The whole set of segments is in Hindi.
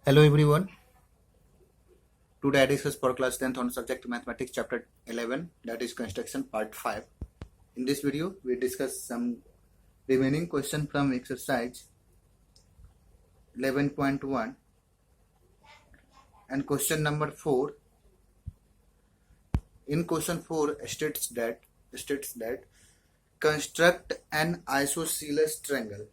Hello everyone. Today I discuss for class 10th on subject mathematics chapter 11, that is construction part 5. In this video we discuss some remaining question from exercise 11.1 and question number 4. In question 4 states that construct an isosceles triangle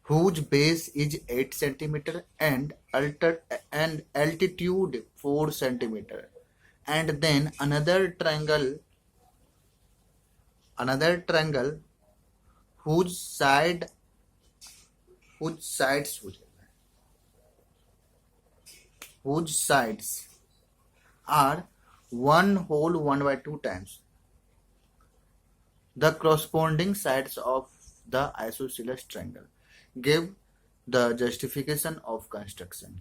whose base is 8 centimeter and altitude 4 centimeter, and then another triangle whose sides are 1 whole 1/2 times the corresponding sides of the isosceles triangle. Give the justification of construction.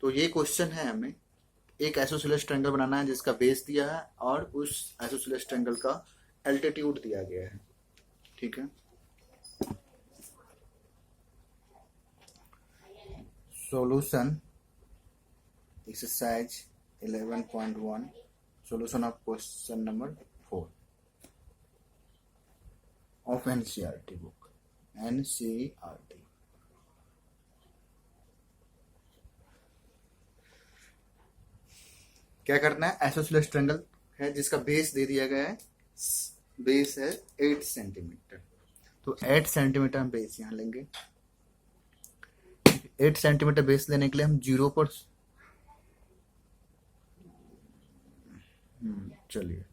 तो ये क्वेश्चन है, हमें एक आइसोसेलेस ट्रायंगल बनाना है जिसका बेस दिया है और उस आइसोसेलेस ट्रायंगल का एल्टीट्यूड दिया गया है. ठीक है. Solution exercise 11.1 solution of question number 4 of NCERT book. NCERT. क्या करना है? आइसोसेलेस ट्रायंगल है जिसका बेस दे दिया गया है, बेस है 8 सेंटीमीटर. तो 8 सेंटीमीटर हम बेस यहां लेंगे. 8 सेंटीमीटर बेस लेने के लिए हम 0 पर चलिए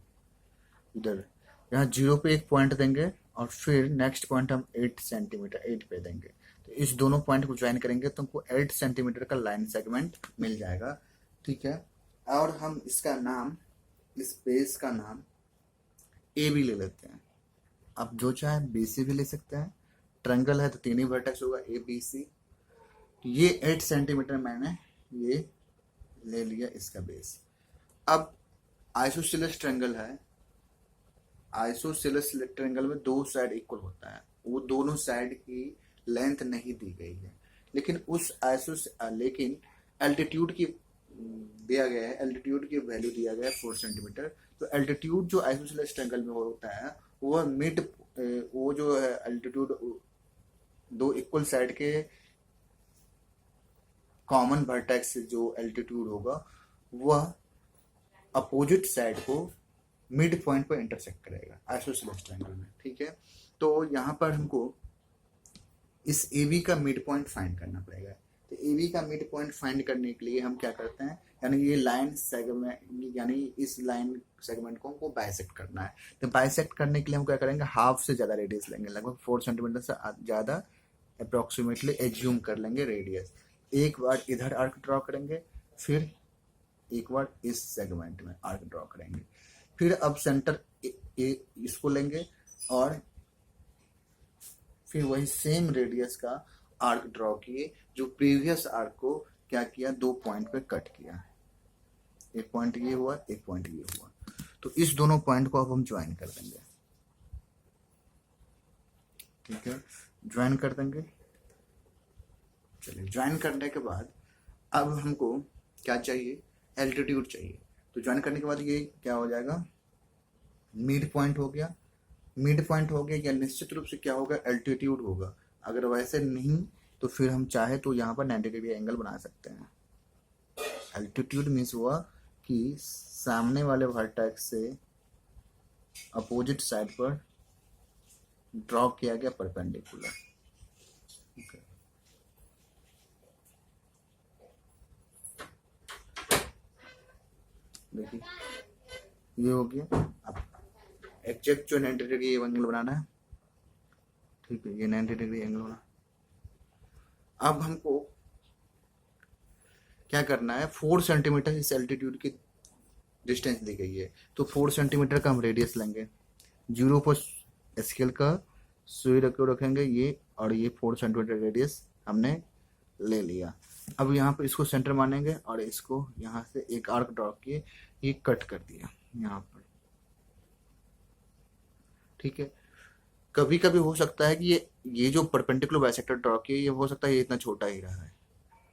इधर यहाँ 0 पे एक पॉइंट देंगे और फिर नेक्स्ट पॉइंट हम 8 सेंटीमीटर 8 पे देंगे. तो इस दोनों पॉइंट को ज्वाइन करेंगे तो हमको 8 सेंटीमीटर का लाइन सेगमेंट मिल जाएगा. ठीक है. और हम इसका नाम, इस बेस का नाम ए बी ले लेते हैं. अब जो चाहे बी सी भी ले सकते हैं. ट्रायंगल है तो 3 ही वर्टेक्स होगा, ए बी सी. ये 8 सेंटीमीटर मैंने ये ले लिया इसका बेस. अब आइसोसेलेस ट्रायंगल है. आइसोसेलेस ट्रायंगल में दो साइड इक्वल होता है. वो दोनों साइड की लेंथ नहीं दी गई है, लेकिन एल्टीट्यूड की दिया गया है. एल्टीट्यूड की वैल्यू दिया गया है 4 सेंटीमीटर. तो एल्टीट्यूड जो आइसोसेलेस ट्रायंगल में होता है वो जो है एल्टीट्यूड दो इक्वल साइड के कॉमन वर्टेक्स से जो एल्टीट्यूड होगा वह अपोजिट साइड को मिड पॉइंट पर इंटरसेक्ट करेगा आइसोसेलेस ट्रायंगल में. ठीक है. तो यहाँ पर हमको इस AB का मिड पॉइंट फाइंड करना पड़ेगा. तो AB का मिड पॉइंट फाइंड करने के लिए हम क्या करते हैं, यानी ये लाइन सेगमेंट, यानी इस लाइन सेगमेंट को हमको बाइसेक्ट करना है. तो बाइसेक्ट करने के लिए हम क्या करेंगे, हाफ से ज़्यादा रेडियस लेंगे, लगभग 4 सेंटीमीटर से ज़्यादा अप्रोक्सीमेटली एज्यूम कर लेंगे रेडियस. एक बार इधर आर्क ड्रॉ करेंगे, फिर एक बार इस सेगमेंट में आर्क ड्रॉ करेंगे. फिर अब सेंटर इसको लेंगे और फिर वही सेम रेडियस का आर्क ड्रॉ किए, जो प्रीवियस आर्क को क्या किया, 2 पॉइंट पे कट किया. एक पॉइंट ये हुआ, एक पॉइंट ये हुआ. तो इस दोनों पॉइंट को अब हम ज्वाइन कर देंगे. ठीक है. ज्वाइन कर देंगे. चलिए, ज्वाइन करने के बाद अब हमको क्या चाहिए, एल्टीट्यूड चाहिए. तो ज्वाइन करने के बाद ये क्या हो जाएगा, मिड पॉइंट हो गया. मिड पॉइंट हो गया या निश्चित रूप से क्या होगा, एल्टीट्यूड होगा. अगर वैसे नहीं तो फिर हम चाहे तो यहाँ पर 90 डिग्री एंगल बना सकते हैं. एल्टीट्यूड मीन्स हुआ कि सामने वाले वर्टेक्स से अपोजिट साइड पर ड्रॉ किया गया परपेंडिकुलर. देखिए ये हो गया. अब एग्जैक्ट जो 90 डिग्री एंगल बनाना है. ठीक है. ये 90 डिग्री एंगल बना. अब हमको क्या करना है, 4 सेंटीमीटर इस एल्टीट्यूड की डिस्टेंस दी गई है. तो 4 सेंटीमीटर का हम रेडियस लेंगे. 0 पर स्केल का सुई रखेंगे ये, और ये 4 सेंटीमीटर रेडियस हमने ले लिया. अब यहाँ पर इसको सेंटर मानेंगे और इसको यहाँ से एक आर्क ड्रॉ किए, ये कट कर दिया यहाँ पर. ठीक है. कभी कभी हो सकता है कि ये जो परपेंडिकुलर बाइसेक्टर ड्रॉ किया ये हो सकता है ये इतना छोटा ही रहा है,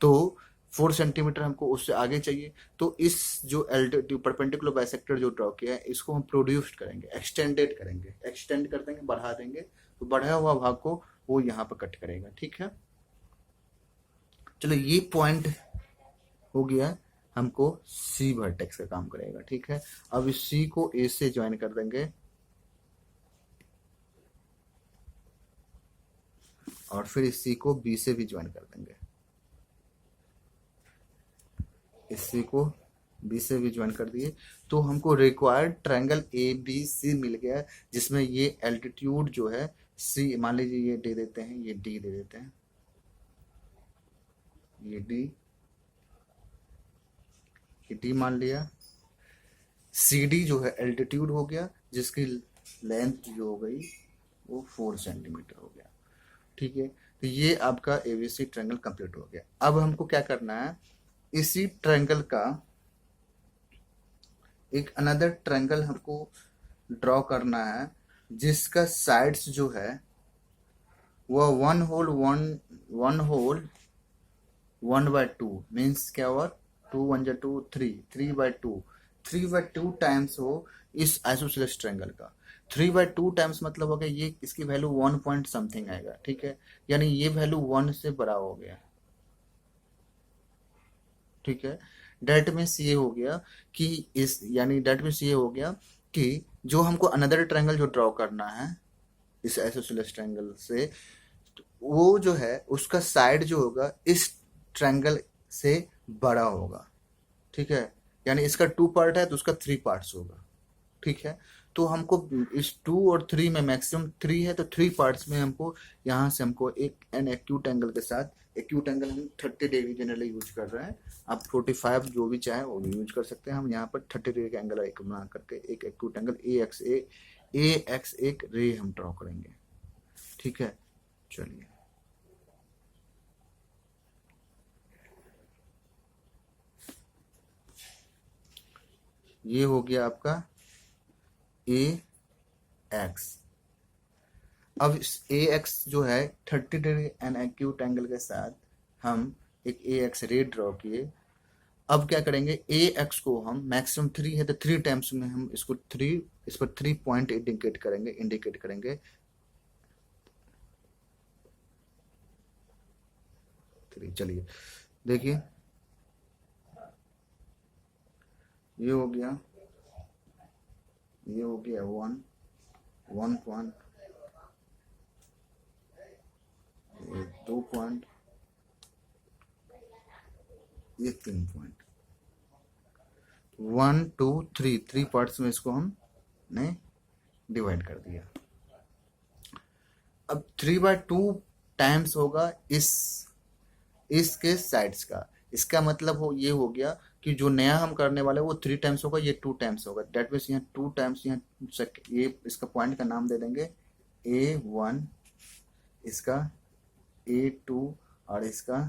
तो 4 सेंटीमीटर हमको उससे आगे चाहिए। तो इस जो एल्टीट्यूड परपेंडिकुलर बाइसेक्टर जो ड्रॉ किया है इसको हम प्रोड्यूस्ड करेंगे, एक्सटेंडेड करेंगे, एक्सटेंड कर देंगे, बढ़ा देंगे, तो बढ़ा हुआ भाग को वो यहाँ पर कट करेगा। ठीक है, चलो ये पॉइंट हो गया, हमको सी वर्टेक्स का काम करेगा। ठीक है, अब इस सी को ए से ज्वाइन कर देंगे और फिर इस सी को बी से भी ज्वाइन कर देंगे, इस सी को बी से भी ज्वाइन कर दिए। तो हमको required triangle A B C मिल गया, जिसमें ये एल्टीट्यूड जो है सी, मान लीजिए ये दे देते हैं, ये डी दे देते हैं, ये डी मान लिया। सी डी जो है एल्टीट्यूड हो गया, जिसकी लेंथ जो हो गई वो 4 सेंटीमीटर हो गया। ठीक है, तो ये आपका एबीसी ट्रायंगल कंप्लीट हो गया। अब हमको क्या करना है, इसी ट्रायंगल का एक अनदर ट्रायंगल हमको ड्रॉ करना है, जिसका साइड्स जो है वह वन होल 1/2 मीन्स क्या हुआ, 2 1 2 3 3/2 टाइम्स हो इस आइसोसेलेस ट्रायंगल का। 3/2 टाइम्स मतलब हो गया ये, इसकी वैल्यू 1 पॉइंट समथिंग आएगा। ठीक है, यानी ये वैल्यू 1 से बड़ा हो गया। ठीक है, डेट मीन्स ये हो गया कि इस, यानी डेट मीन्स ये हो गया कि जो हमको अनदर ट्रायंगल जो ड्रॉ करना है इस आइसोसेलेस ट्रायंगल से, वो जो है उसका साइड जो होगा इस ट्रायंगल से बड़ा होगा। ठीक है, यानी इसका 2 पार्ट है तो उसका 3 पार्ट्स होगा। ठीक है, तो हमको इस 2 और 3 में मैक्सिमम 3 है, तो 3 पार्ट्स में हमको यहाँ से हमको एक एन एक्यूट एंगल के साथ, एक्यूट एंगल हम 30 डिग्री जनरली यूज कर रहे हैं, आप 45 जो भी चाहे वो भी यूज कर सकते हैं। हम यहाँ पर 30 डिग्री का एंगल एक बना करके एक एक्यूट एंगल ए एक्स एक रे हम ड्रॉ करेंगे। ठीक है, चलिए ये हो गया आपका ए एक्स। अब ए एक्स जो है 30 डिग्री एन एक्यूट एंगल के साथ हम एक ए एक्स रे ड्रॉ किए। अब क्या करेंगे, ए एक्स को हम मैक्सिमम 3 है तो 3 टाइम्स में हम इसको 3, इस पर 3 पॉइंट इंडिकेट करेंगे 3। चलिए देखिए, ये हो गया 1 पॉइंट, ये 2 पॉइंट, ये 3 पॉइंट, 1 2 3 पार्ट्स में इसको हमने डिवाइड कर दिया। अब 3/2 टाइम्स होगा इसके साइड्स का। इसका मतलब हो ये हो गया कि जो नया हम करने वाले वो 3 टाइम्स होगा, ये 2 टाइम्स होगा। डेट मीन्स यहाँ 2 टाइम्स, यहाँ ये इसका पॉइंट का नाम दे देंगे A1, इसका A2 और इसका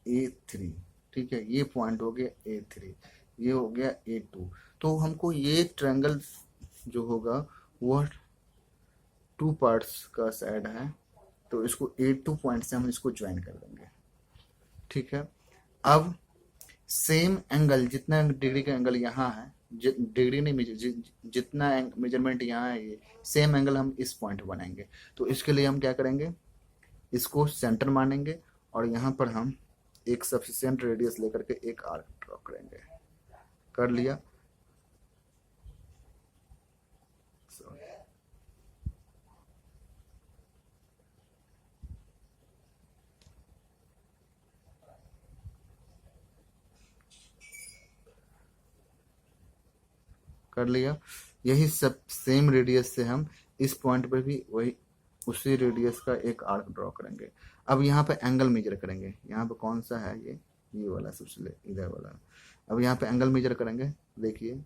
A3। ठीक है, ये पॉइंट हो गया A3, ये हो गया A2। तो हमको ये ट्रायंगल जो होगा वह 2 पार्ट्स का साइड है, तो इसको A2 पॉइंट से हम इसको ज्वाइन कर देंगे। ठीक है, अब सेम एंगल, जितना डिग्री का एंगल यहाँ है, डिग्री नहीं जितना मेजरमेंट यहाँ है, ये सेम एंगल हम इस पॉइंट बनाएंगे। तो इसके लिए हम क्या करेंगे, इसको सेंटर मानेंगे और यहाँ पर हम एक सफिशिएंट रेडियस लेकर के एक आर्क ड्रॉ करेंगे। कर लिया, कर लिया। यही सब सेम रेडियस से हम इस पॉइंट पर भी वही उसी रेडियस का एक आर्क ड्रॉ करेंगे। अब यहाँ पे एंगल मेजर करेंगे, यहाँ पे कौन सा है, ये वाला सबसे इधर वाला। अब यहाँ पे एंगल मेजर करेंगे, देखिए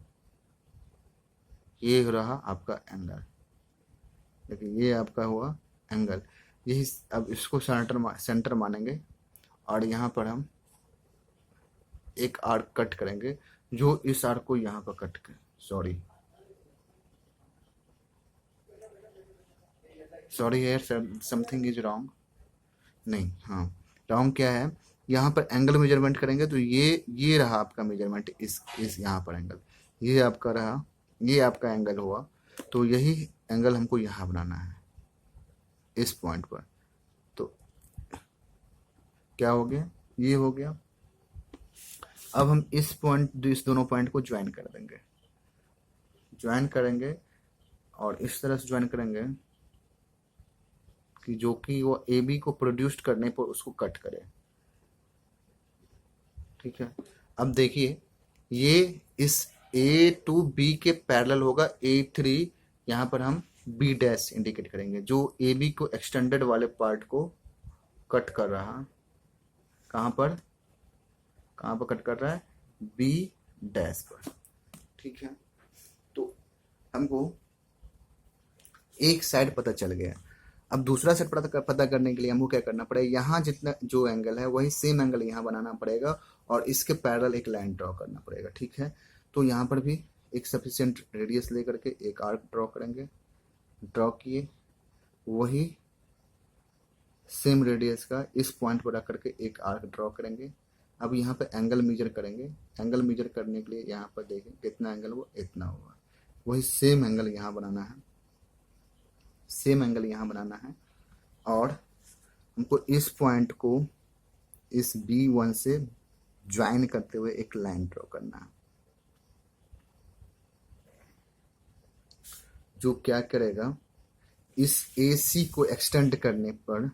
ये रहा आपका एंगल, देखिए ये आपका हुआ एंगल। यही, अब इसको सेंटर मानेंगे और यहाँ पर हम एक आर्क कट करेंगे, जो इस आर्क को यहाँ पर कट कर, सॉरी सॉरी यार, समथिंग इज रॉन्ग। नहीं, हाँ, रॉन्ग क्या है, यहाँ पर एंगल मेजरमेंट करेंगे तो ये रहा आपका मेजरमेंट, इस यहाँ पर एंगल, ये आपका रहा, ये आपका एंगल हुआ, तो यही एंगल हमको यहाँ बनाना है इस पॉइंट पर। तो क्या हो गया, ये हो गया। अब हम इस दोनों पॉइंट को ज्वाइन कर देंगे, ज्वाइन करेंगे और इस तरह से ज्वाइन करेंगे कि जो कि वो ए बी को प्रोड्यूस करने पर उसको कट करे। ठीक है, अब देखिए ये इस ए टू बी के पैरेलल होगा, A3 यहाँ पर हम बी डैश इंडिकेट करेंगे, जो ए बी को एक्सटेंडेड वाले पार्ट को कट कर रहा, कहाँ पर कट कर रहा है, बी डैश पर। ठीक है, तो हमको एक साइड पता चल गया। अब दूसरा सेट पता करने के लिए हमको क्या करना पड़ेगा, यहाँ जितना जो एंगल है वही सेम एंगल यहाँ बनाना पड़ेगा और इसके पैरेलल एक लाइन ड्रॉ करना पड़ेगा। ठीक है, तो यहाँ पर भी एक सफिशिएंट रेडियस लेकर के एक आर्क ड्रॉ करेंगे, ड्रॉ किए, वही सेम रेडियस का इस पॉइंट पर रख करके एक आर्क ड्रॉ करेंगे। अब यहाँ पे एंगल मेजर करेंगे, एंगल मेजर करने के लिए यहाँ पर देखें कितना एंगल हुआ, इतना हुआ, वही सेम एंगल यहाँ बनाना है, सेम एंगल यहाँ बनाना है और हमको इस पॉइंट को इस B1 से ज्वाइन करते हुए एक लाइन ड्रॉ करना है, जो क्या करेगा, इस AC को एक्सटेंड करने पर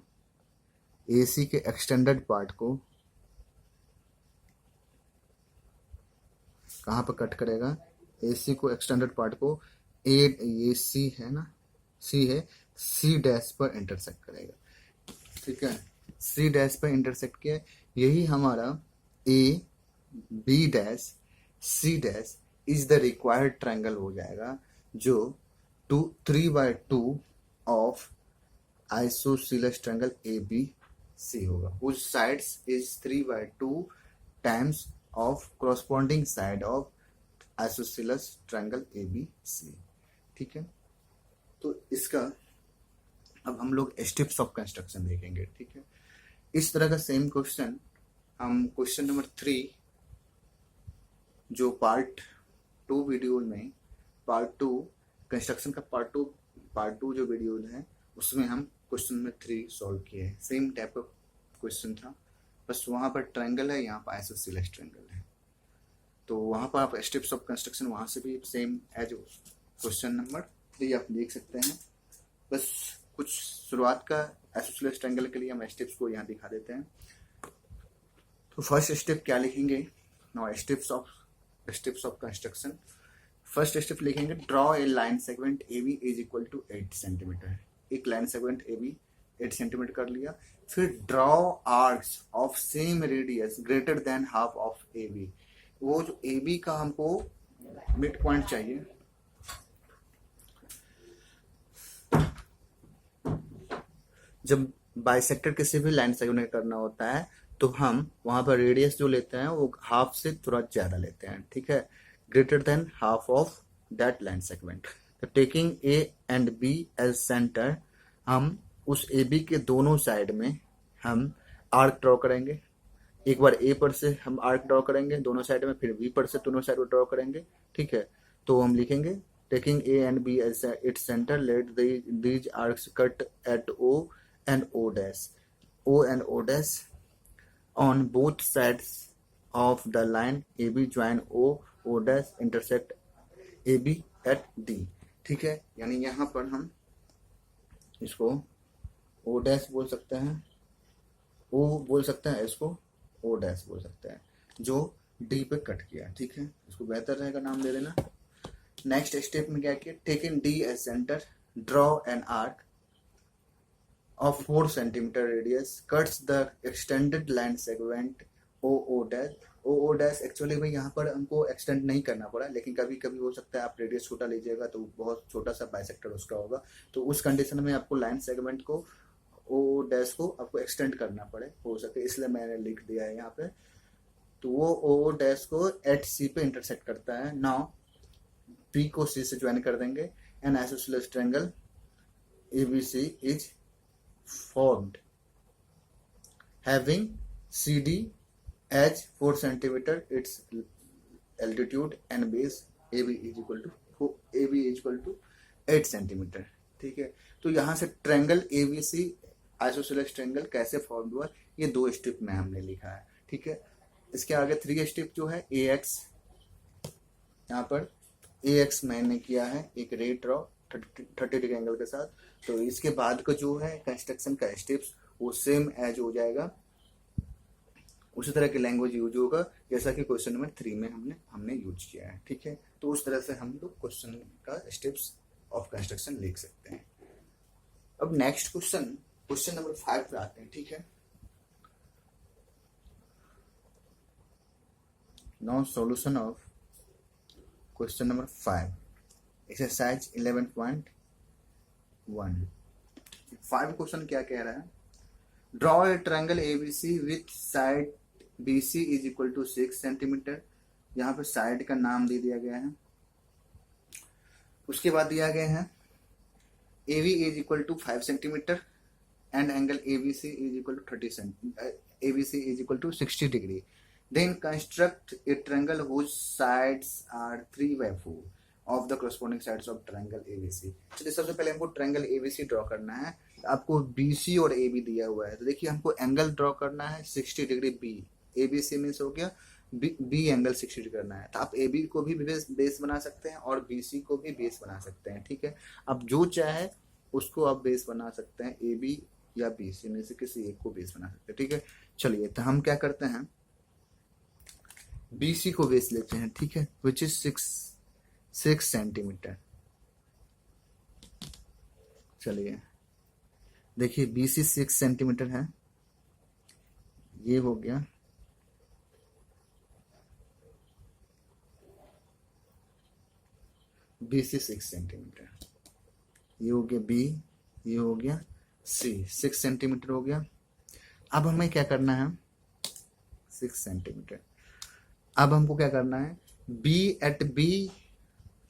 AC के एक्सटेंडेड पार्ट को कहाँ पर कट करेगा, AC को एक्सटेंडेड पार्ट को ये C है ना, C है, C डैश पर इंटरसेक्ट करेगा। ठीक है, C डैश पर इंटरसेक्ट किया, यही हमारा A B dash C dash is the required triangle हो जाएगा, जो 3/2 ऑफ आइसोसेलेस ट्रायंगल ABC होगा, whose sides is 3/2 times of corresponding side of isosceles triangle ABC। ठीक है, तो इसका अब हम लोग स्टेप्स ऑफ कंस्ट्रक्शन देखेंगे। ठीक है, इस तरह का सेम क्वेश्चन हम क्वेश्चन नंबर 3 जो पार्ट 2 वीडियो में, पार्ट 2 कंस्ट्रक्शन का पार्ट टू जो वीडियो है उसमें हम क्वेश्चन नंबर 3 सॉल्व किए हैं। सेम टाइप का क्वेश्चन था, बस वहाँ पर ट्रायंगल है, यहाँ पर आइसोसेलेस ट्रायंगल है, तो वहाँ पर आप स्टेप्स ऑफ कंस्ट्रक्शन वहाँ से भी सेम एज क्वेश्चन नंबर 3 आप देख सकते हैं। बस कुछ शुरुआत का आइसोसेलेस ट्रायंगल के लिए हम स्टेप्स को यहाँ दिखा देते हैं। तो फर्स्ट स्टेप क्या लिखेंगे, now steps of construction. First step लिखेंगे, draw a line segment AB is equal to 8 centimetre. एक लाइन सेगमेंट AB 8 सेंटीमीटर कर लिया। फिर draw arcs of same radius greater than half of AB। वो जो AB का हमको मिड पॉइंट चाहिए, जब बाइसेक्टर किसी भी लाइन सेगमेंट करना होता है तो हम वहां पर रेडियस जो लेते हैं वो हाफ से थोड़ा ज्यादा लेते हैं। ठीक है, greater than half of that line segment. तो taking A and B as centre, हम उस AB के दोनों साइड में हम आर्क ड्रॉ करेंगे। एक बार A पर से हम आर्क ड्रॉ करेंगे दोनों साइड में, फिर B पर से दोनों साइड में ड्रॉ करेंगे। ठीक है, तो हम लिखेंगे taking A and B as its centre, let these arcs cut at O and O dash. O and O dash on both sides of the line AB join O dash intersect AB at D। ठीक है, यानी यहाँ पर हम इसको O dash बोल सकते हैं, O बोल सकते हैं, इसको O dash बोल सकते हैं, जो D पे कट किया। ठीक है, इसको बेहतर रहेगा नाम दे देना। नेक्स्ट स्टेप में क्या किया, taking D as center, draw an arc of 4 centimeter radius cuts the extended line segment OO dash। OO dash actually भाई यहाँ पर हमको एक्सटेंड नहीं करना पड़ा, लेकिन कभी कभी हो सकता है आप रेडियस छोटा लीजिएगा तो बहुत छोटा सा बाइसेक्टर उसका होगा, तो उस कंडीशन में आपको लाइन सेगमेंट को OO dash को आपको एक्सटेंड करना पड़े, हो सके, इसलिए मैंने लिख दिया है यहाँ पे। तो वो OO dash को एट C पे इंटरसेक्ट करता है। नाउ B को C से ज्वाइन कर देंगे, N isosceles triangle ABC is formed having CD as 4 centimeter its altitude and base AB is equal to 8 centimetre. ठीक है, तो यहाँ से ट्रायंगल ABC आइसोसेलेस ट्रायंगल कैसे फॉर्म हुआ, ये 2 स्टेप में हमने लिखा है। ठीक है, इसके आगे 3 स्टेप जो है AX, यहाँ पर AX मैंने किया है एक रे ड्रॉ 30 डिग्री एंगल के साथ। तो इसके बाद का जो है कंस्ट्रक्शन का स्टेप्स वो सेम एज हो जाएगा, उसी तरह की लैंग्वेज यूज होगा जैसा कि क्वेश्चन नंबर 3 में हमने यूज किया है। ठीक है, तो उस तरह से हम लोग क्वेश्चन का स्टेप्स ऑफ कंस्ट्रक्शन लिख सकते हैं। अब नेक्स्ट क्वेश्चन नंबर 5 पे आते हैं। ठीक है, now solution of question number 5 exercise 11.1। 5 question क्या कह रहा है, draw a triangle ABC with side BC is equal to 6 centimetre. यहाँ पर साइड का नाम दे दिया गया है। उसके बाद दिया गया है AB is equal to 5 centimetre and angle ABC is equal to ABC is equal to 60 degree. Then construct a triangle whose sides are 3/4 of the corresponding sides of triangle ABC। चलिए सबसे पहले हमको ट्रायंगल ABC ड्रॉ करना है। आपको BC और AB दिया हुआ है, तो देखिए हमको एंगल ड्रॉ करना है 60 डिग्री B। ABC मीन्स हो गया B एंगल 60 डिग्री करना है, तो आप AB को भी बेस बना सकते हैं और BC को भी बेस बना सकते हैं। ठीक है, अब जो चाहे उसको आप बेस बना सकते हैं, AB या BC में से किसी एक को बेस बना सकते हैं। ठीक है, चलिए तो हम क्या करते हैं, BC को बेस लेते हैं। ठीक है, विच इज 6 सेंटीमीटर। चलिए देखिए BC 6 सेंटीमीटर है, ये हो गया BC 6 सेंटीमीटर, ये हो गया B, ये हो गया C, 6 सेंटीमीटर हो गया। अब हमें क्या करना है, 6 सेंटीमीटर। अब हमको क्या करना है, B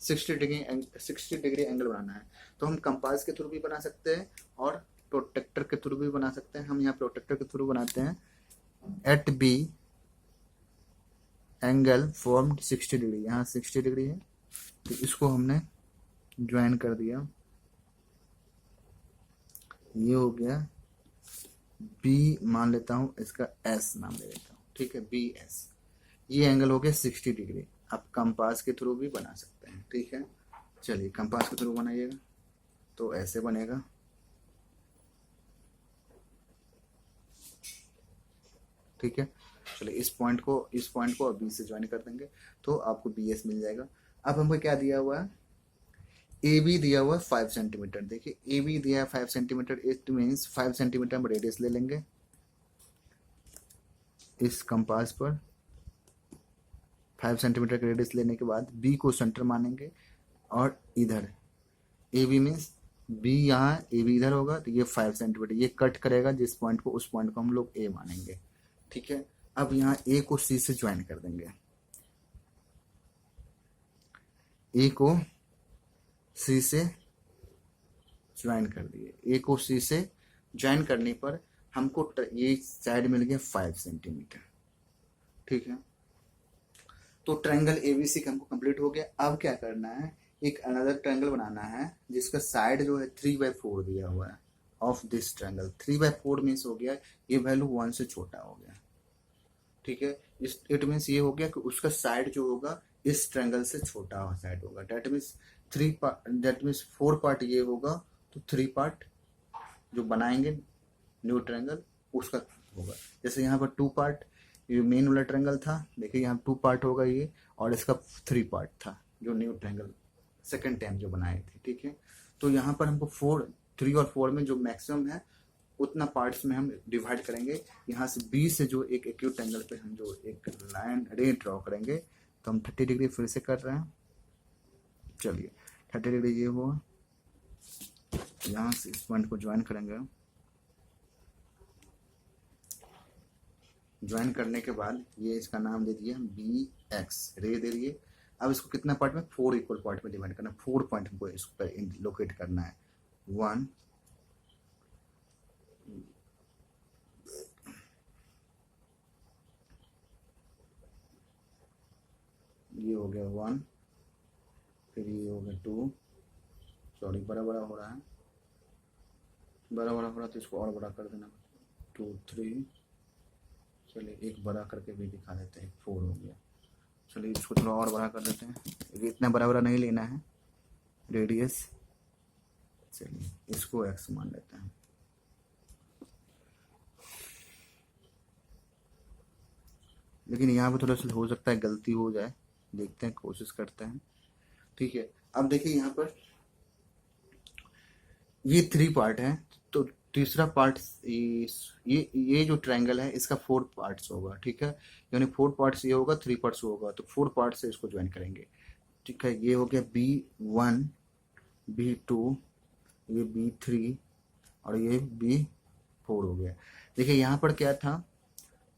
60 डिग्री एंगल बनाना है। तो हम कंपास के थ्रू भी बना सकते हैं और प्रोटेक्टर के थ्रू भी बना सकते हैं। हम यहाँ प्रोटेक्टर के थ्रू बनाते हैं। At B angle formed 60 degree, यहाँ 60 डिग्री है, तो इसको हमने ज्वाइन कर दिया। ये हो गया B, मान लेता हूँ इसका S नाम ले लेता हूँ। ठीक है, BS, ये एंगल हो गया 60 डिग्री। आप कंपास के थ्रू भी बना सकते हैं। ठीक है, चलिए कंपास के थ्रू बनाइएगा तो ऐसे बनेगा। ठीक है, चलिए इस पॉइंट को अब B से ज्वाइन कर देंगे तो आपको BS मिल जाएगा। अब हमको क्या दिया हुआ है, AB दिया हुआ है 5 सेंटीमीटर। देखिए AB दिया है 5 सेंटीमीटर, इट मीन्स 5 सेंटीमीटर हम रेडियस ले लेंगे इस कंपास पर। 5 सेंटीमीटर का रेडियस लेने के बाद B को सेंटर मानेंगे और इधर AB मीन्स B यहाँ, AB इधर होगा, तो ये 5 सेंटीमीटर ये कट करेगा जिस पॉइंट को, उस पॉइंट को हम लोग A मानेंगे। ठीक है, अब यहाँ A को C से ज्वाइन कर देंगे। A को C से ज्वाइन कर दिए। A को C से ज्वाइन करने पर हमको ये साइड मिल गया 5 सेंटीमीटर। ठीक है, तो ट्रायंगल ABC का हमको कंप्लीट हो गया। अब क्या करना है, एक अनदर ट्रायंगल बनाना है जिसका साइड जो है 3/4 दिया हुआ है ऑफ दिस ट्रायंगल। 3/4 मीन्स हो गया ये वैल्यू 1 से छोटा हो गया। ठीक है, इट मीन्स ये हो गया कि उसका साइड जो होगा इस ट्रायंगल से छोटा साइड होगा। दैट मीन्स 4 पार्ट ये होगा, तो 3 पार्ट जो बनाएंगे न्यू ट्रायंगल उसका होगा। जैसे यहाँ पर 2 पार्ट ये मेन वाला ट्रायंगल था, देखिए यहाँ 2 पार्ट होगा ये, और इसका 3 पार्ट था जो न्यू ट्रायंगल सेकेंड टाइम जो बनाए थे। ठीक है, तो यहाँ पर हमको 3 और 4 में जो मैक्सिमम है उतना पार्ट्स में हम डिवाइड करेंगे। यहाँ से B से जो एक एक्यूट एंगल पे हम जो एक लाइन रे ड्रॉ करेंगे, तो हम 30 डिग्री फिर से कर रहे हैं। चलिए 30 डिग्री ये हुआ, यहाँ से इस पॉइंट को ज्वाइन करेंगे। ज्वाइन करने के बाद ये इसका नाम दे दिया BX, रे दे दिए। अब इसको कितना पार्ट में, 4 इक्वल पार्ट में डिवाइड करना है। 4 पॉइंट हमको इस पर लोकेट करना है, 1 गया 1, फिर ये हो गया 2, सॉरी बड़ा बड़ा हो रहा है, बड़ा बड़ा हो रहा तो इसको और बड़ा कर देना, 2 3, चलिए एक बड़ा करके भी दिखा देते हैं, 4 हो गया। चलिए इसको थोड़ा और बड़ा कर देते हैं, ये इतना बड़ा बड़ा नहीं लेना है रेडियस। चलिए इसको x मान लेते हैं। लेकिन यहाँ पे थोड़ा सा हो सकता है गलती हो जाए, देखते हैं, कोशिश करते हैं। ठीक है, अब देखिए यहाँ पर ये 3 पार्ट है, तो तीसरा पार्ट ये जो ट्रायंगल है इसका 4 पार्ट्स होगा। ठीक है, यानी 4 पार्ट्स ये होगा, 3 पार्ट्स होगा, तो 4 पार्ट से इसको ज्वाइन करेंगे। ठीक है, ये हो गया B1, B2, ये B3 और ये B4 हो गया। देखिए यहाँ पर क्या था,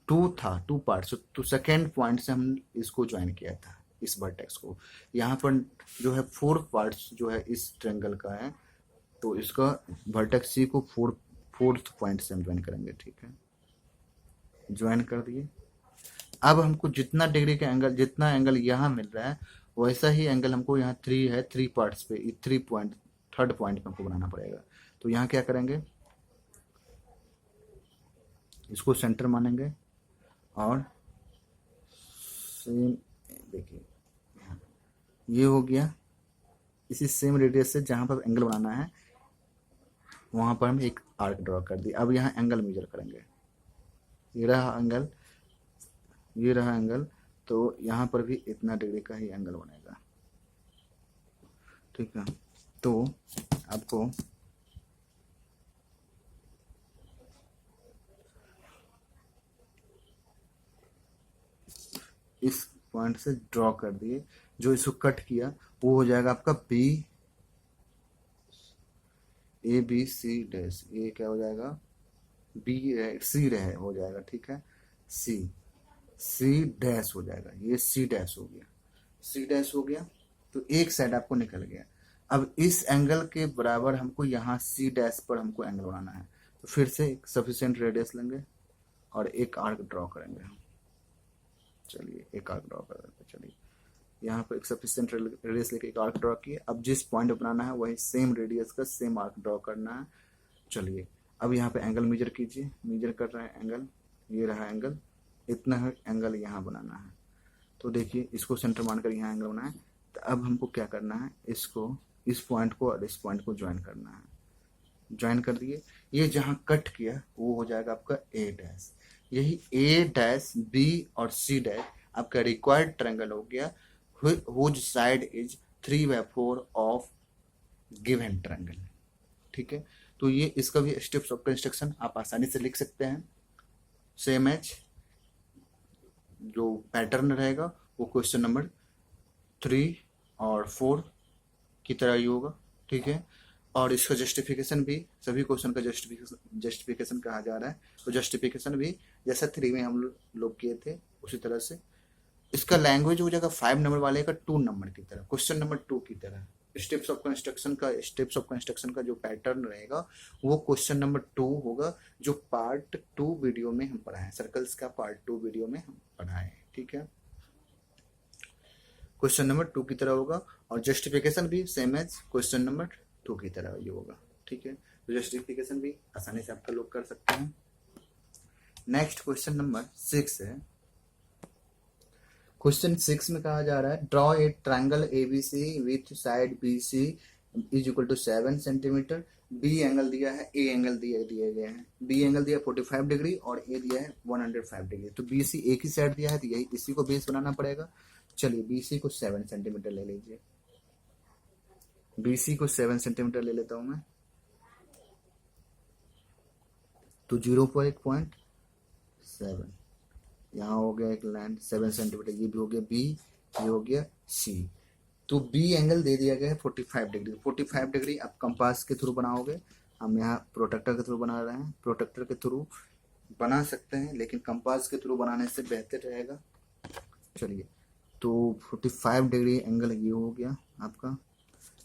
2 था, 2 पार्ट्स, तो सेकेंड पॉइंट से हम इसको ज्वाइन किया था, इस वर्टेक्स को। यहाँ पर जो है 4 पार्ट्स जो है इस ट्रायंगल का है, तो इसका वर्टेक्स सी को 4th पॉइंट से हम ज्वाइन करेंगे। ठीक है, ज्वाइन कर दिए। अब हमको जितना डिग्री का एंगल, जितना एंगल यहाँ मिल रहा है वैसा ही एंगल हमको यहाँ 3 है, 3 पार्ट्स पे 3 पॉइंट, 3rd पॉइंट पे हमको बनाना पड़ेगा। तो यहाँ क्या करेंगे, इसको सेंटर मानेंगे और सेम, देखिए ये हो गया, इसी सेम रेडियस से जहाँ पर एंगल बनाना है वहाँ पर हम एक आर्क ड्रॉ कर दिए। अब यहाँ एंगल मेजर करेंगे, ये रहा एंगल, ये रहा एंगल, तो यहाँ पर भी इतना डिग्री का ही एंगल बनेगा। ठीक है, तो आपको इस पॉइंट से ड्रॉ कर दिए, जो इसको कट किया वो हो जाएगा आपका ABC डैश, ये क्या हो जाएगा, C रहे हो जाएगा। ठीक है, C डैश हो जाएगा, ये C डैश हो गया, C डैश हो गया, तो एक साइड आपको निकल गया। अब इस एंगल के बराबर हमको यहाँ C डैश पर हमको एंगल बनाना है, तो फिर से एक सफिशिएंट रेडियस लेंगे और एक आर्क ड्रॉ करेंगे हम। चलिए एक आर्क ड्रॉ कर देते हैं। चलिए यहाँ पर एक सफिशिएंट रेडियस लेके एक आर्क ड्रॉ किए। अब जिस पॉइंट बनाना है वही सेम रेडियस का सेम आर्क ड्रॉ करना है। चलिए अब यहाँ पे एंगल मेजर कीजिए, मेजर कर रहे हैं एंगल, ये रहा एंगल, इतना है एंगल यहाँ बनाना है। तो देखिए इसको सेंटर मानकर यहाँ एंगल बनाए। तो अब हमको क्या करना है, इसको, इस पॉइंट को और इस पॉइंट को ज्वाइन करना है। ज्वाइन कर दिए, ये जहाँ कट किया वो हो जाएगा आपका A डैश। यही A डैश, B और C डैश आपका रिक्वायर्ड ट्रायंगल हो गया, whose side is 3/4 of given triangle। ठीक है, तो ये इसका भी स्टेप्स ऑफ कंस्ट्रक्शन आप आसानी से लिख सकते हैं। सेम एज जो पैटर्न रहेगा वो क्वेश्चन नंबर 3 और 4 की तरह ही होगा। ठीक है, और इसका जस्टिफिकेशन भी, सभी क्वेश्चन का जस्टिफिकेशन कहा जा रहा है, तो जस्टिफिकेशन भी जैसा 3 में हम लोग किए थे उसी तरह से। इसका लैंग्वेज हो जाएगा 5 नंबर वाले का 2 नंबर की तरह, क्वेश्चन नंबर 2 की तरह। स्टेप्स ऑफ कंस्ट्रक्शन का जो पैटर्न रहेगा वो क्वेश्चन नंबर 2 होगा, जो पार्ट 2 वीडियो में हम पढ़ाए, सर्कल्स का पार्ट 2 वीडियो में हम पढ़ाए। ठीक है, क्वेश्चन नंबर 2 की तरह होगा और जस्टिफिकेशन भी सेम एज क्वेश्चन नंबर 2 की तरह ये होगा। ठीक है, तो जस्टिफिकेशन भी आसानी से आपका लोग कर सकते हैं। नेक्स्ट क्वेश्चन नंबर 6 है। क्वेश्चन 6 में कहा जा रहा है, draw a triangle ABC with side BC is equal to 7 centimetre. B angle दिया है, A एंगल दिया गया है। B एंगल दिया 45 डिग्री और A दिया है 105 डिग्री। तो BC एक ही साइड दिया है, तो यही इसी को बेस बनाना पड़ेगा। चलिए BC को 7 सेंटीमीटर ले लीजिए, BC को 7 सेंटीमीटर ले लेता हूं मैं, तो 0.7 यहाँ हो गया एक लाइन 7 सेंटीमीटर, ये भी हो गया B, ये हो गया C। तो B एंगल दे दिया गया है 45 डिग्री। 45 डिग्री आप कंपास के थ्रू बनाओगे, हम यहाँ प्रोटेक्टर के थ्रू बना रहे हैं, प्रोटेक्टर के थ्रू बना सकते हैं लेकिन कंपास के थ्रू बनाने से बेहतर रहेगा। चलिए, तो 45 डिग्री एंगल ये हो गया आपका,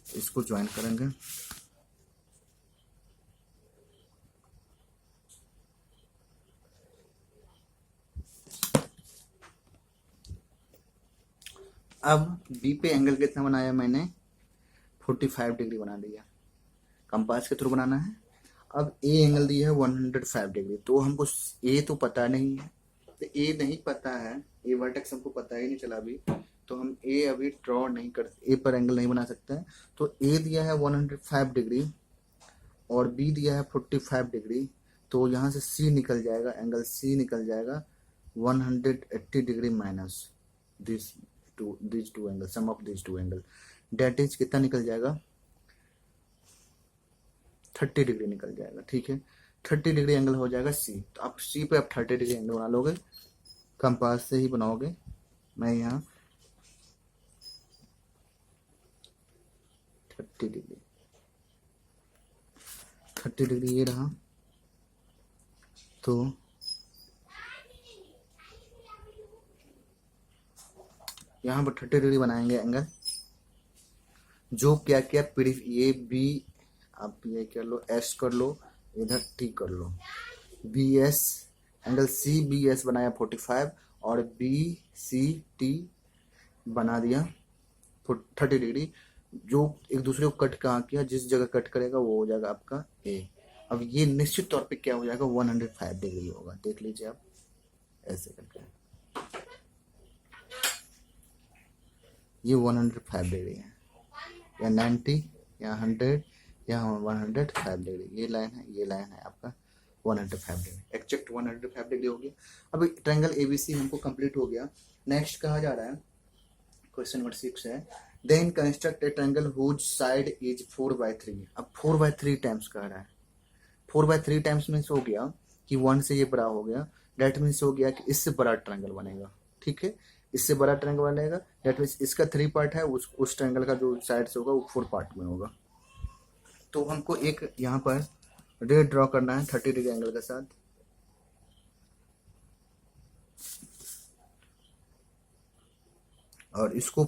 इसको ज्वाइन करेंगे। अब बी पे एंगल कितना बनाया मैंने, 45 डिग्री बना दिया, कंपास के थ्रू बनाना है। अब ए एंगल दिया है 105 डिग्री, तो हमको ए तो पता नहीं है, तो ए नहीं पता है, ए वर्टेक्स हमको पता ही नहीं चला अभी, तो हम ए अभी ड्रॉ नहीं कर, ए पर एंगल नहीं बना सकते हैं। तो ए दिया है 105 डिग्री और बी दिया है 45 डिग्री, तो यहाँ से सी निकल जाएगा, एंगल सी निकल जाएगा 180 degree minus this two angle, sum of this two angle, that is कितना निकल जाएगा, 30 डिग्री निकल जाएगा। ठीक है, 30 डिग्री एंगल हो जाएगा सी। तो आप सी पे आप 30 डिग्री एंगल बना लोगे, कंपास से ही बनाओगे। मैं यहाँ 30 डिग्री, 30 डिग्री ये रहा, तो यहाँ पर 30 डिग्री बनाएंगे एंगल। जो क्या क्या ये बी, आप ये कर लो, एस कर लो, इधर टी कर लो, B S, angle C B S बनाया 45 और बी सी टी बना दिया 30 डिग्री। जो एक दूसरे को कट कहाँ किया, जिस जगह कट करेगा वो हो जाएगा आपका ए। अब ये निश्चित तौर पे क्या हो जाएगा, 105 डिग्री होगा, देख लीजिए आप ऐसे करके, ये 105 डिग्री है, या 90 या 100 या 105 डिग्री, ये लाइन है, ये लाइन है आपका 105 डिग्री, एक्जैक्ट 105 डिग्री हो गया। अब ट्रायंगल एबीसी हमको कंप्लीट हो गया। नेक्स्ट कहा जा रहा है, क्वेश्चन नंबर 6 है, then construct a triangle whose side is 4/3। अब 4/3 टाइम्स कह रहा है, 4/3 टाइम्स मीन्स हो गया कि 1 से ये बड़ा हो गया, डेट मीन्स हो गया कि इससे बड़ा ट्रायंगल बनेगा। ठीक है, इससे बड़ा ट्रायंगल बनेगा, डेट मीन्स इसका 3 पार्ट है, उस ट्रायंगल का जो साइड से होगा वो 4 पार्ट में होगा। तो हमको एक यहाँ पर रे ड्रॉ करना है 30 डिग्री एंगल के साथ, और इसको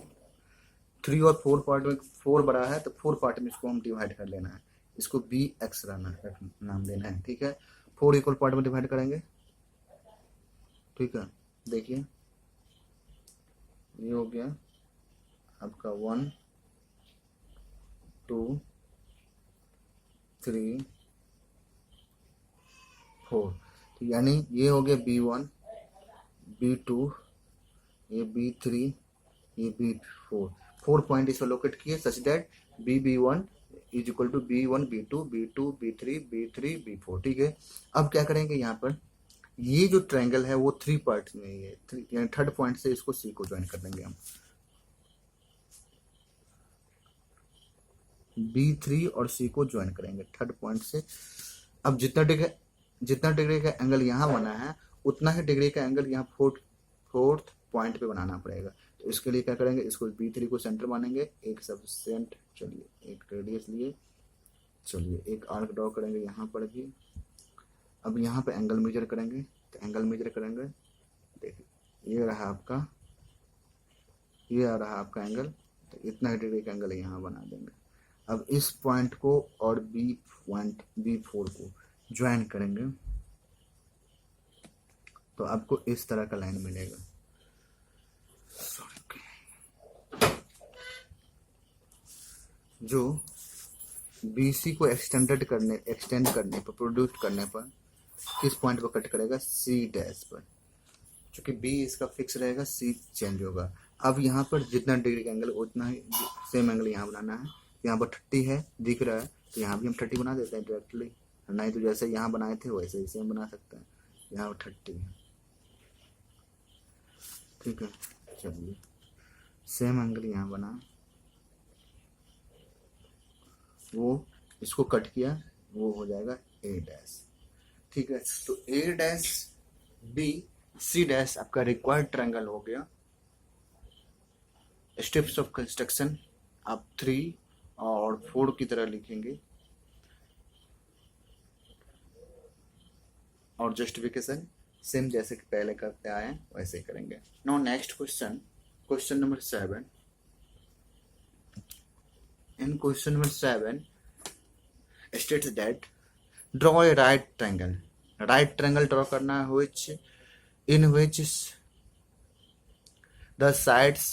3 और 4 पार्ट में, 4 बड़ा है तो 4 पार्ट में इसको हम डिवाइड कर लेना है, इसको बी एक्स नाम देना है। ठीक है, 4 इक्वल पार्ट में डिवाइड करेंगे। ठीक है, देखिए ये हो गया आपका 1 2 3 4, तो यानी ये हो गया B1 B2, ये B3, ये B4, 4 पॉइंट इसको लोकेट किए such that B1 is equal to B1 B2 B2 B3 B3 B4। ठीक है, अब क्या करेंगे, यहाँ पर ये जो ट्रायंगल है वो 3 पार्ट में है, यानी थर्ड पॉइंट से इसको सी को ज्वाइन कर देंगे हम, B3 और सी को ज्वाइन करेंगे थर्ड पॉइंट से। अब जितना डिग्री का एंगल यहाँ बना है, उतना ही डिग्री का एंगल यहाँ फोर्थ पॉइंट पे बनाना पड़ेगा। तो इसके लिए क्या करेंगे, इसको B3 को सेंटर मानेंगे, एक सबसेंट, चलिए एक रेडियस लिए, चलिए एक आर्क ड्रॉ करेंगे यहाँ पर भी। अब यहाँ पे एंगल मेजर करेंगे, तो एंगल मेजर करेंगे, देखिए ये रहा आपका, ये आ रहा आपका एंगल, तो इतना डिग्री का एंगल यहाँ बना देंगे। अब इस पॉइंट को और B4 को ज्वाइन करेंगे, तो आपको इस तरह का लाइन मिलेगा। जो BC को एक्सटेंड करने पर, प्रोड्यूस करने पर किस पॉइंट पर कट करेगा, C डैश पर, क्योंकि B इसका फिक्स रहेगा, C चेंज होगा। अब यहाँ पर जितना डिग्री का एंगल उतना ही सेम एंगल यहाँ बनाना है। यहाँ पर 30 है दिख रहा है, तो यहाँ भी हम 30 बना देते हैं डायरेक्टली, नहीं तो जैसे यहाँ बनाए थे वैसे ही सेम बना सकते हैं, यहाँ 30 है। ठीक है, चलिए सेम एंगल यहाँ बना, वो इसको कट किया, वो हो जाएगा A डैश। ठीक है, तो A dash B C dash आपका रिक्वायर्ड ट्रायंगल हो गया। स्टेप्स ऑफ कंस्ट्रक्शन आप 3 और 4 की तरह लिखेंगे, और जस्टिफिकेशन सेम जैसे कि पहले करते आए वैसे ही करेंगे। Now next question, question number 7। In question number 7 states that draw a right triangle draw करना है, in which the sides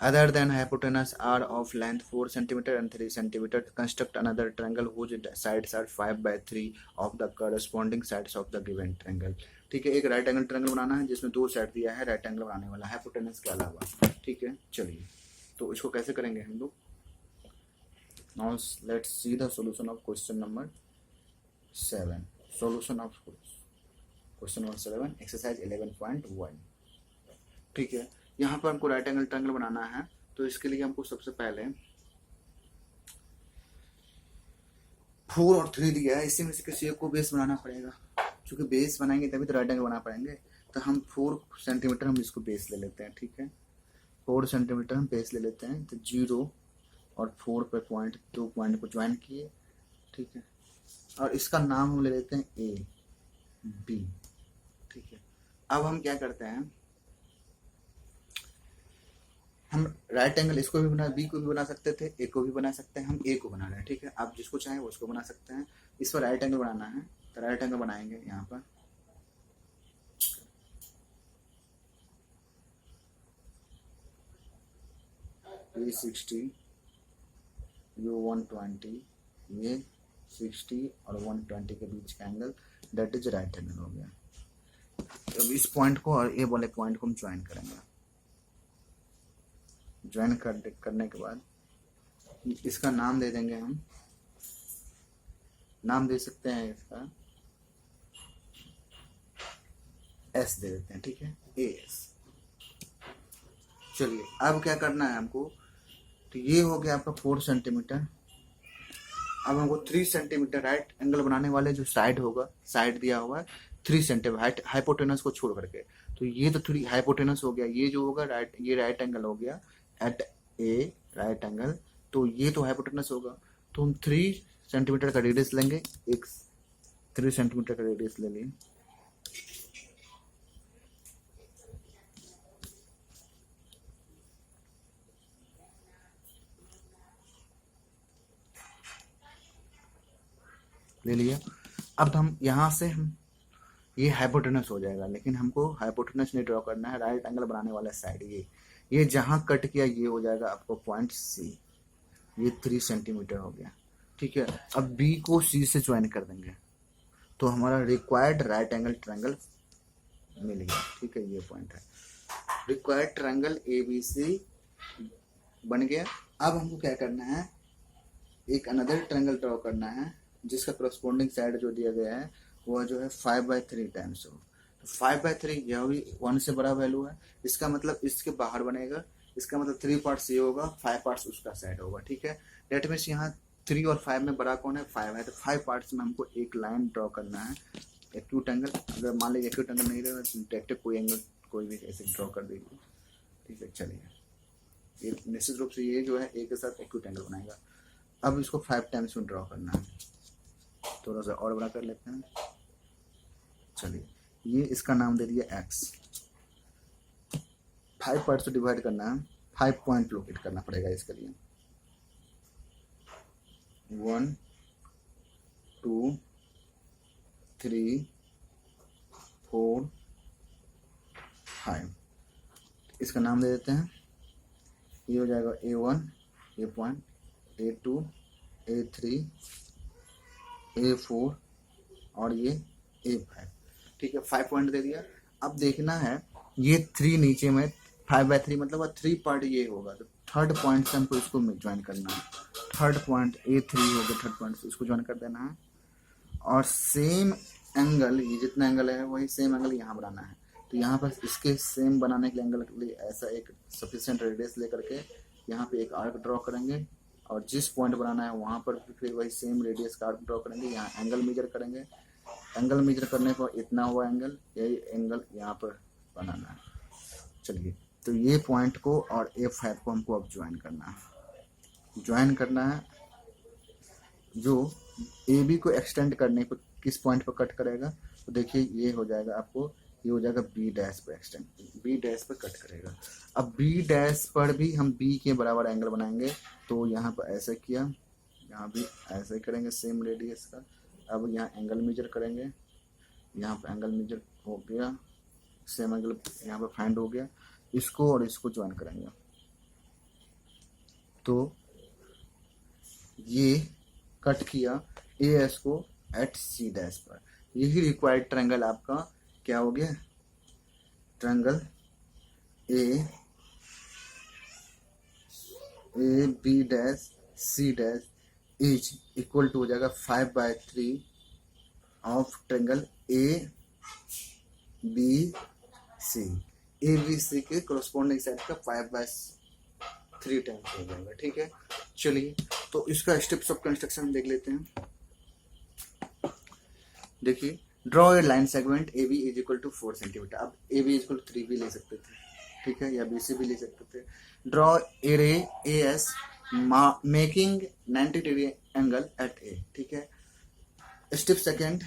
Other than hypotenuse are of length 4 centimeter and 3 centimeter, construct another triangle whose sides are 5 by 3 of the corresponding sides of the given triangle. ठीक है, एक राइट एंगल ट्रायंगल बनाना है जिसमें दो साइड दिया है, राइट एंगल बनाने वाला हाइपोटेनस के अलावा। ठीक है, चलिए तो इसको कैसे करेंगे हम लोग। Now let's see the solution of question number 7। Solution of question number 7 exercise 11.1। ठीक है, यहाँ पर हमको राइट एंगल ट्रायंगल बनाना है, तो इसके लिए हमको सबसे पहले 4 और 3 दिया है, इसी में से किसी एक को बेस बनाना पड़ेगा, क्योंकि बेस बनाएंगे तभी तो राइट एंगल बना पाएंगे। तो हम 4 सेंटीमीटर हम इसको बेस ले लेते हैं। ठीक है, 4 सेंटीमीटर हम बेस ले लेते हैं। तो 0 और 4 पे पॉइंट, 2 पॉइंट को ज्वाइन किए। ठीक है, और इसका नाम हम ले लेते हैं ए बी। ठीक है, अब हम क्या करते हैं, हम राइट एंगल इसको भी बना, बी को भी बना सकते थे, ए को भी बना सकते हैं। हम ए को बना रहे हैं। ठीक है, आप जिसको चाहें वो उसको बना सकते हैं। इस पर राइट एंगल बनाना है, तो राइट एंगल बनाएंगे यहाँ पर। ये 60, ये 120, ये 60 और 120 के बीच का angle, that is right angle हो गया। अब इस पॉइंट को और ए वाले पॉइंट को हम ज्वाइन करेंगे। ज्वाइन करने के बाद इसका नाम दे देंगे हम, नाम दे सकते हैं इसका एस दे देते हैं। ठीक है, ए एस। चलिए अब क्या करना है हमको, तो ये हो गया आपका 4 सेंटीमीटर। अब हमको 3 सेंटीमीटर राइट एंगल बनाने वाले जो साइड होगा, साइड दिया हुआ है 3 सेंटीमीटर हाइपोटेनस को छोड़ करके, तो ये तो 3 हाइपोटेनस हो गया। ये जो होगा राइट, ये राइट एंगल हो गया एट ए राइट एंगल, तो ये तो हाइपोटेनस होगा। तो हम 3 सेंटीमीटर का रेडियस लेंगे, एक 3 सेंटीमीटर का रेडियस ले लिए। ले लिया। अब हम यहाँ से हम ये हाइपोटेनस हो जाएगा, लेकिन हमको हाइपोटेनस नहीं ड्रॉ करना है, राइट एंगल बनाने वाला साइड ये जहां कट किया ये हो जाएगा आपको पॉइंट सी। ये 3 सेंटीमीटर हो गया। ठीक है, अब बी को सी से ज्वाइन कर देंगे, तो हमारा रिक्वायर्ड राइट एंगल ट्रायंगल मिल गया। ठीक है, ये पॉइंट है, required triangle A B C बन गया। अब हमको क्या करना है, एक अनदर ट्रायंगल ड्रॉ करना है जिसका करस्पॉन्डिंग साइड जो दिया गया है वह जो है 5/3 टाइम्स हो। तो 5/3 यह भी 1 से बड़ा वैल्यू है, इसका मतलब इसके बाहर बनेगा, इसका मतलब 3 पार्ट्स ये होगा, 5 पार्ट्स उसका साइड होगा। ठीक है, डेट मीन्स यहाँ 3 और 5 में बड़ा कौन है, 5 है। तो 5 पार्ट्स में हमको एक लाइन ड्रॉ करना है, एक्यूट एंगल। अगर मान लीजिए एक्यूट एंगल नहीं रहेगा तो डायरेक्ट कोई एंगल कोई भी ऐसे ड्रॉ कर दीजिए। ठीक है, चलिए ये निश्चित रूप से ये जो है ए के साथ एक्यूट एंगल बनाएगा। अब इसको 5 टाइम्स में ड्रॉ करना है, थोड़ा सा और बड़ा कर लेते हैं। चलिए ये इसका नाम दे दिया एक्स। 5 पार्ट से डिवाइड करना है, 5 पॉइंट लोकेट करना पड़ेगा इसके लिए। 1 2 3 4 5, इसका नाम दे देते हैं। ये हो जाएगा A1 ये पॉइंट, A2 A3 A4 और ये A5। ठीक है, 5 पॉइंट दे दिया। अब देखना है ये 3 नीचे में 5/3 मतलब 3 पार्ट ये होगा, तो थर्ड पॉइंट से हमको इसको ज्वाइन करना है। थर्ड पॉइंट A3 हो गया, थर्ड पॉइंट से इसको ज्वाइन कर देना है, और सेम एंगल, ये जितना एंगल है वही सेम एंगल यहाँ बनाना है। तो यहाँ पर इसके सेम बनाने के एंगल के लिए ऐसा एक सफिशिएंट रेडियस लेकर के यहाँ पे एक आर्क ड्रॉ करेंगे, और जिस पॉइंट बनाना है वहाँ पर भी फिर वही सेम रेडियस का आर्क ड्रॉ करेंगे। यहाँ एंगल मेजर करेंगे, एंगल मेजर करने पर इतना हुआ एंगल, यही एंगल यहाँ पर बनाना है। चलिए, तो ये पॉइंट को और A5 को हमको अब ज्वाइन करना है। ज्वाइन करना है जो AB को एक्सटेंड करने पर किस पॉइंट पर कट करेगा, तो देखिए ये हो जाएगा आपको, ये हो जाएगा B डैश पर एक्सटेंड, B डैश पर कट करेगा। अब B डैश पर भी हम B के बराबर एंगल बनाएंगे, तो यहाँ पर ऐसे किया, यहाँ भी ऐसे करेंगे सेम रेडियस का। अब यहाँ एंगल मेजर करेंगे, यहाँ पर एंगल मेजर हो गया, सेम एंगल यहाँ पर फाइंड हो गया, इसको और इसको ज्वाइन करेंगे। तो ये कट किया ए एस को एट सी डैश पर, यही रिक्वायर्ड ट्रायंगल आपका क्या हो गया, triangle A B dash C dash is equal to हो जाएगा 5/3 of triangle A B C, A B C के कोरोस्पोंडिंग साइड का 5/3 टाइम्स हो जाएगा। ठीक है, चलिए तो इसका स्टेप्स ऑफ कंस्ट्रक्शन देख लेते हैं। देखिए, draw a line segment A B is equal to 4 centimetre. अब A B is equal to 3 भी ले सकते थे, ठीक है, या बी सी भी ले सकते थे। Draw a ray A S making 90 degree angle at A. ठीक है, step second,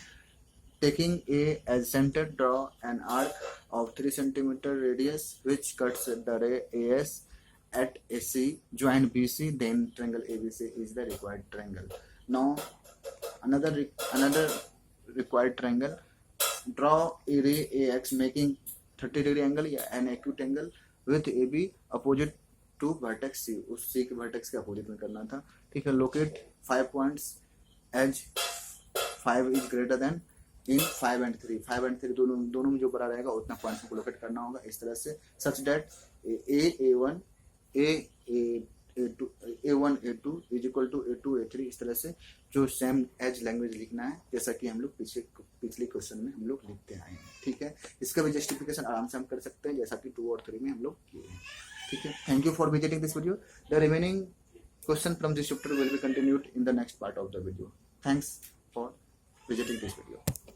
taking A as center, draw an arc of 3 centimeter radius which cuts the ray AS at AC, join BC, then triangle ABC is the required triangle. Now another required triangle, draw a ray AX making 30 degree angle या an acute angle with AB opposite to vertex C, उस C के vertex के opposite में करना था। ठीक है, locate 5 points as 5 is greater than in 5 and 3, 5 and 3 दोनों में जो बड़ा रहेगा उतना पॉइंट को लोकेट करना होगा इस तरह से, such that A1 A2 is equal to A2 A3, इस तरह से जो सेम एज लैंग्वेज लिखना है जैसा कि हम लोग पिछले क्वेश्चन में हम लोग लिखते आए हैं। ठीक है, इसका भी जस्टिफिकेशन आराम से हम कर सकते हैं जैसा कि 2 और 3 में हम लोग किए हैं। ठीक है, thank you for visiting this video. The remaining question from this chapter will be continued in the next part of the video. Thanks for visiting this video.